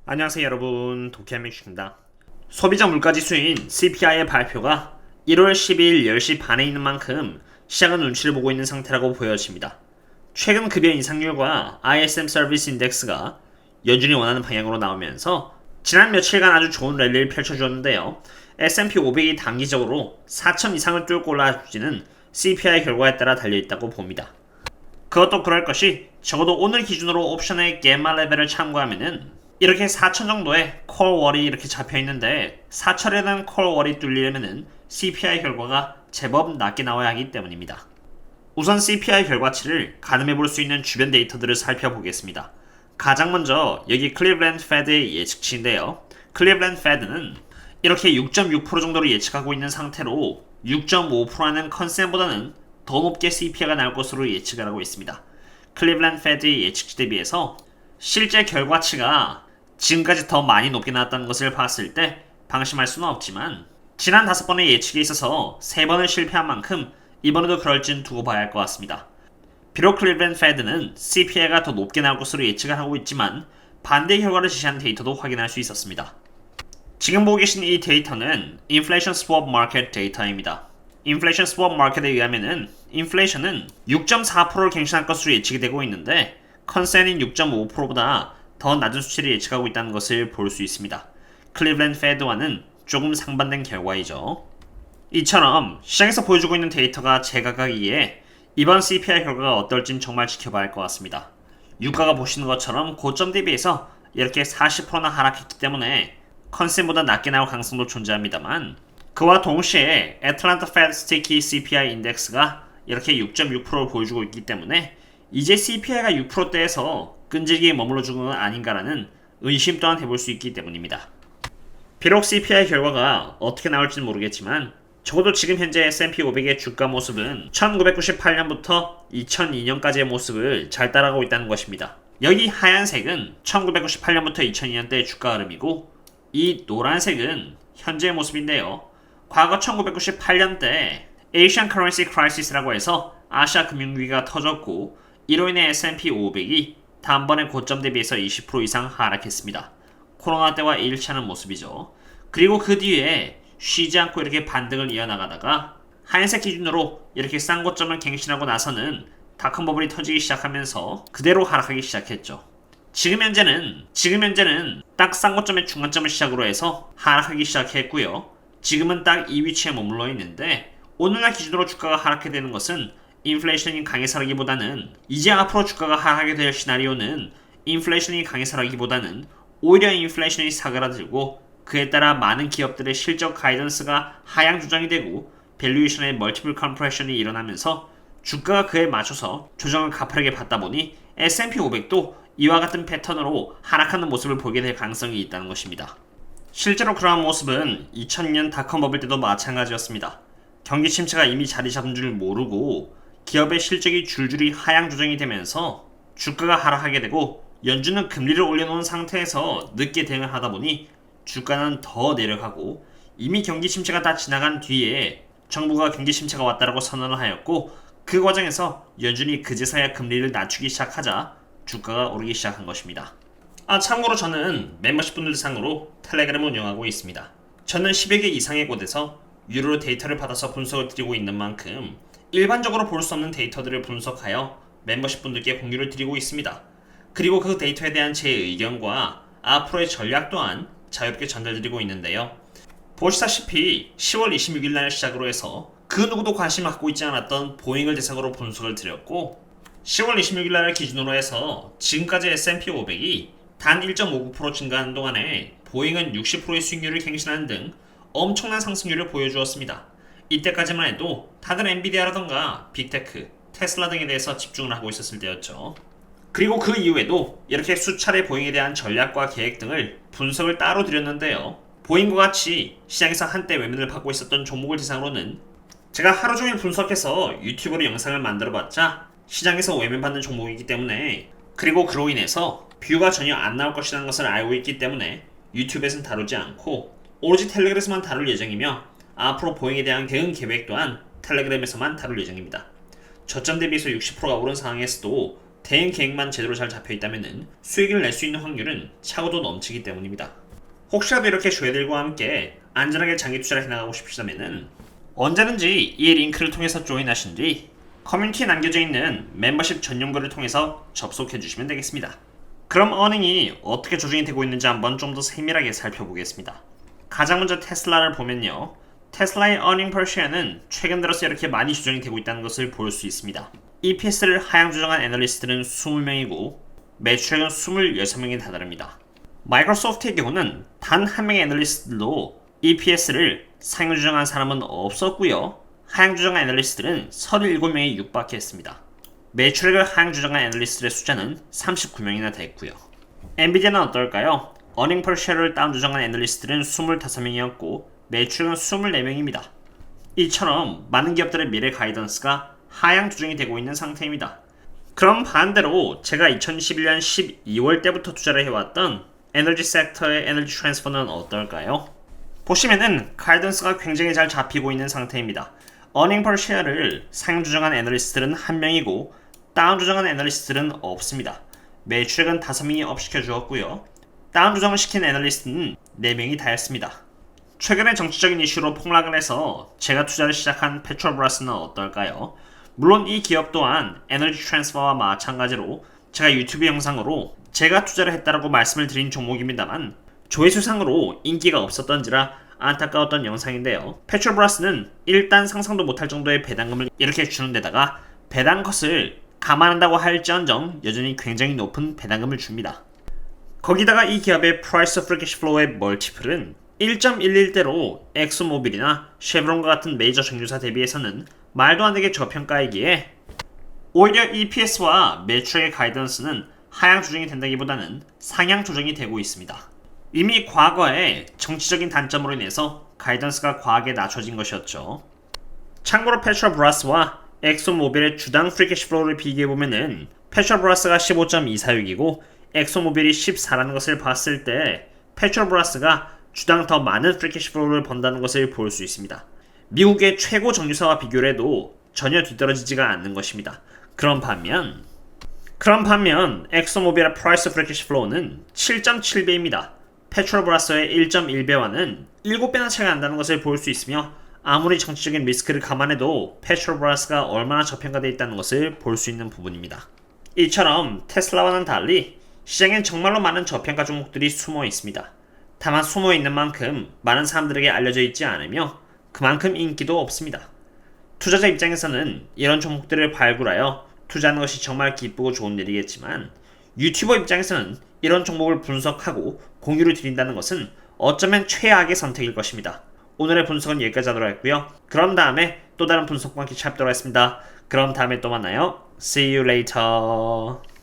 안녕하세요 여러분, 도쿄함믹입니다. 소비자 물가지수인 CPI의 발표가 1월 12일 10시 반에 있는 만큼 시장은 눈치를 보고 있는 상태라고 보여집니다. 최근 급여 인상률과 ISM 서비스 인덱스가 연준이 원하는 방향으로 나오면서 지난 며칠간 아주 좋은 랠리를 펼쳐주었는데요. S&P 500이 단기적으로 4,000 이상을 뚫고 올라갈지는 CPI 결과에 따라 달려있다고 봅니다. 그것도 그럴 것이 적어도 오늘 기준으로 옵션의 갬마 레벨을 참고하면은 이렇게 4천 정도의 콜월이 이렇게 잡혀있는데 4천에는 콜월이 뚫리려면은 CPI 결과가 제법 낮게 나와야 하기 때문입니다. 우선 CPI 결과치를 가늠해볼 수 있는 주변 데이터들을 살펴보겠습니다. 가장 먼저 여기 클리블랜드 페드의 예측치인데요. 클리블랜드 페드는 이렇게 6.6% 정도로 예측하고 있는 상태로 6.5%라는 컨센보다는 더 높게 CPI가 나올 것으로 예측을 하고 있습니다. 클리블랜드 페드의 예측치 대비해서 실제 결과치가 지금까지 더 많이 높게 나왔다는 것을 봤을 때 방심할 수는 없지만 지난 5번의 예측에 있어서 3번을 실패한 만큼 이번에도 그럴지는 두고 봐야 할 것 같습니다. 비록 클리블랜드 페드는 CPI가 더 높게 나올 것으로 예측을 하고 있지만 반대 결과를 제시한 데이터도 확인할 수 있었습니다. 지금 보고 계신 이 데이터는 인플레이션 스왑 마켓 데이터입니다. 인플레이션 스왑 마켓에 의하면은 인플레이션은 6.4%를 갱신할 것으로 예측이 되고 있는데 컨센인 6.5%보다 더 낮은 수치를 예측하고 있다는 것을 볼 수 있습니다. 클리블랜드 페드와는 조금 상반된 결과이죠. 이처럼 시장에서 보여주고 있는 데이터가 제각각이기에 이번 CPI 결과가 어떨진 정말 지켜봐야 할 것 같습니다. 유가가 보시는 것처럼 고점 대비해서 이렇게 40%나 하락했기 때문에 컨센보다 낮게 나올 가능성도 존재합니다만 그와 동시에 애틀란타 페드 스티키 CPI 인덱스가 이렇게 6.6%를 보여주고 있기 때문에 이제 CPI가 6%대에서 끈질기게 머물러주는 건 아닌가라는 의심 또한 해볼 수 있기 때문입니다. 비록 CPI 결과가 어떻게 나올지는 모르겠지만 적어도 지금 현재 S&P 500의 주가 모습은 1998년부터 2002년까지의 모습을 잘 따라가고 있다는 것입니다. 여기 하얀색은 1998년부터 2002년 때의 주가 흐름이고 이 노란색은 현재의 모습인데요. 과거 1998년 때 Asian Currency Crisis라고 해서 아시아 금융위기가 터졌고 이로 인해 S&P 500이 다음번에 고점 대비해서 20% 이상 하락했습니다. 코로나 때와 일치하는 모습이죠. 그리고 그 뒤에 쉬지 않고 이렇게 반등을 이어나가다가 하얀색 기준으로 이렇게 싼 고점을 갱신하고 나서는 닷컴 버블이 터지기 시작하면서 그대로 하락하기 시작했죠. 지금 현재는 딱 싼 고점의 중간점을 시작으로 해서 하락하기 시작했고요. 지금은 딱 이 위치에 머물러 있는데 오늘날 기준으로 주가가 하락하게 되는 것은 인플레이션이 강해서라기보다는 이제 앞으로 주가가 하락하게 될 시나리오는 인플레이션이 강해서라기보다는 오히려 인플레이션이 사그라들고 그에 따라 많은 기업들의 실적 가이던스가 하향 조정이 되고 밸류에이션의 멀티플 컴프레션이 일어나면서 주가가 그에 맞춰서 조정을 가파르게 받다 보니 S&P 500도 이와 같은 패턴으로 하락하는 모습을 보게 될 가능성이 있다는 것입니다. 실제로 그러한 모습은 2000년 닷컴 버블 때도 마찬가지였습니다. 경기 침체가 이미 자리 잡은 줄 모르고 기업의 실적이 줄줄이 하향 조정이 되면서 주가가 하락하게 되고 연준은 금리를 올려놓은 상태에서 늦게 대응을 하다 보니 주가는 더 내려가고 이미 경기 침체가 다 지나간 뒤에 정부가 경기 침체가 왔다라고 선언을 하였고 그 과정에서 연준이 그제서야 금리를 낮추기 시작하자 주가가 오르기 시작한 것입니다. 참고로 저는 멤버십 분들 대상으로 텔레그램을 운영하고 있습니다. 저는 10여 개 이상의 곳에서 유료 데이터를 받아서 분석을 드리고 있는 만큼 일반적으로 볼 수 없는 데이터들을 분석하여 멤버십 분들께 공유를 드리고 있습니다. 그리고 그 데이터에 대한 제 의견과 앞으로의 전략 또한 자유롭게 전달드리고 있는데요. 보시다시피 10월 26일 날 시작으로 해서 그 누구도 관심을 갖고 있지 않았던 보잉을 대상으로 분석을 드렸고 10월 26일 날 기준으로 해서 지금까지 S&P 500이 단 1.59% 증가하는 동안에 보잉은 60%의 수익률을 갱신하는 등 엄청난 상승률을 보여주었습니다. 이때까지만 해도 다들 엔비디아라던가 빅테크, 테슬라 등에 대해서 집중을 하고 있었을 때였죠. 그리고 그 이후에도 이렇게 수차례 보잉에 대한 전략과 계획 등을 분석을 따로 드렸는데요. 보잉과 같이 시장에서 한때 외면을 받고 있었던 종목을 대상으로는 제가 하루 종일 분석해서 유튜브로 영상을 만들어봤자 시장에서 외면받는 종목이기 때문에 그리고 그로 인해서 뷰가 전혀 안 나올 것이라는 것을 알고 있기 때문에 유튜브에서는 다루지 않고 오로지 텔레그램에서만 다룰 예정이며 앞으로 보잉에 대한 대응 계획 또한 텔레그램에서만 다룰 예정입니다. 저점 대비해서 60%가 오른 상황에서도 대응 계획만 제대로 잘 잡혀있다면 수익을 낼 수 있는 확률은 차고도 넘치기 때문입니다. 혹시라도 이렇게 쉐들과 함께 안전하게 장기 투자를 해나가고 싶으시다면 언제든지 이 링크를 통해서 조인하신 뒤 커뮤니티에 남겨져 있는 멤버십 전용글을 통해서 접속해 주시면 되겠습니다. 그럼 어닝이 어떻게 조정이 되고 있는지 한번 좀 더 세밀하게 살펴보겠습니다. 가장 먼저 테슬라를 보면요. 테슬라의 earning per share는 최근 들어서 이렇게 많이 조정이 되고 있다는 것을 볼 수 있습니다. EPS를 하향 조정한 애널리스트는 20명이고 매출액은 26명에 다다릅니다. 마이크로소프트의 경우는 단 한 명의 애널리스트들도 EPS를 상향 조정한 사람은 없었고요. 하향 조정한 애널리스트들은 37명에 육박했습니다. 매출액을 하향 조정한 애널리스트의 숫자는 39명이나 됐고요. 엔비디아는 어떨까요? earning per share를 다운 조정한 애널리스트들은 25명이었고 매출은 24명입니다. 이처럼 많은 기업들의 미래 가이던스가 하향 조정이 되고 있는 상태입니다. 그럼 반대로 제가 2011년 12월 때부터 투자를 해왔던 에너지 섹터의 에너지 트랜스퍼는 어떨까요? 보시면은 가이던스가 굉장히 잘 잡히고 있는 상태입니다. earning per share를 상향 조정한 애널리스트들은 1명이고 다운 조정한 애널리스트들은 없습니다. 매출액은 5명이 업시켜 주었고요. 다운 조정을 시킨 애널리스트는 4명이 다였습니다. 최근에 정치적인 이슈로 폭락을 해서 제가 투자를 시작한 페트로브라스는 어떨까요? 물론 이 기업 또한 에너지 트랜스퍼와 마찬가지로 제가 유튜브 영상으로 제가 투자를 했다라고 말씀을 드린 종목입니다만 조회수상으로 인기가 없었던지라 안타까웠던 영상인데요. 페트로브라스는 일단 상상도 못할 정도의 배당금을 이렇게 주는 데다가 배당 컷을 감안한다고 할지언정 여전히 굉장히 높은 배당금을 줍니다. 거기다가 이 기업의 Price of Free Cash Flow의 멀티플은 1.11대로 엑소모빌이나 쉐브론과 같은 메이저 정유사 대비해서는 말도 안 되게 저평가이기에 오히려 EPS와 매출액의 가이던스는 하향 조정이 된다기보다는 상향 조정이 되고 있습니다. 이미 과거에 정치적인 단점으로 인해서 가이던스가 과하게 낮춰진 것이었죠. 참고로 페트로브라스와 엑소모빌의 주당 프리캐시 플로우를 비교해보면은 페트로브라스가 15.246이고 엑소모빌이 14라는 것을 봤을 때 페트로브라스가 주당 더 많은 프리캐시 플로우를 번다는 것을 볼 수 있습니다. 미국의 최고 정유사와 비교를 해도 전혀 뒤떨어지지가 않는 것입니다. 그런 반면 엑소모빌의 프라이스 프리캐시 플로우는 7.7배입니다. 페트로브라스의 1.1배와는 7배나 차이가 난다는 것을 볼 수 있으며 아무리 정치적인 리스크를 감안해도 페트로브라스가 얼마나 저평가되어 있다는 것을 볼 수 있는 부분입니다. 이처럼 테슬라와는 달리 시장엔 정말로 많은 저평가 종목들이 숨어 있습니다. 다만 숨어 있는 만큼 많은 사람들에게 알려져 있지 않으며 그만큼 인기도 없습니다. 투자자 입장에서는 이런 종목들을 발굴하여 투자하는 것이 정말 기쁘고 좋은 일이겠지만 유튜버 입장에서는 이런 종목을 분석하고 공유를 드린다는 것은 어쩌면 최악의 선택일 것입니다. 오늘의 분석은 여기까지 하도록 하겠고요. 그럼 다음에 또 다른 분석과 함께 찾도록 하겠습니다. 그럼 다음에 또 만나요. See you later.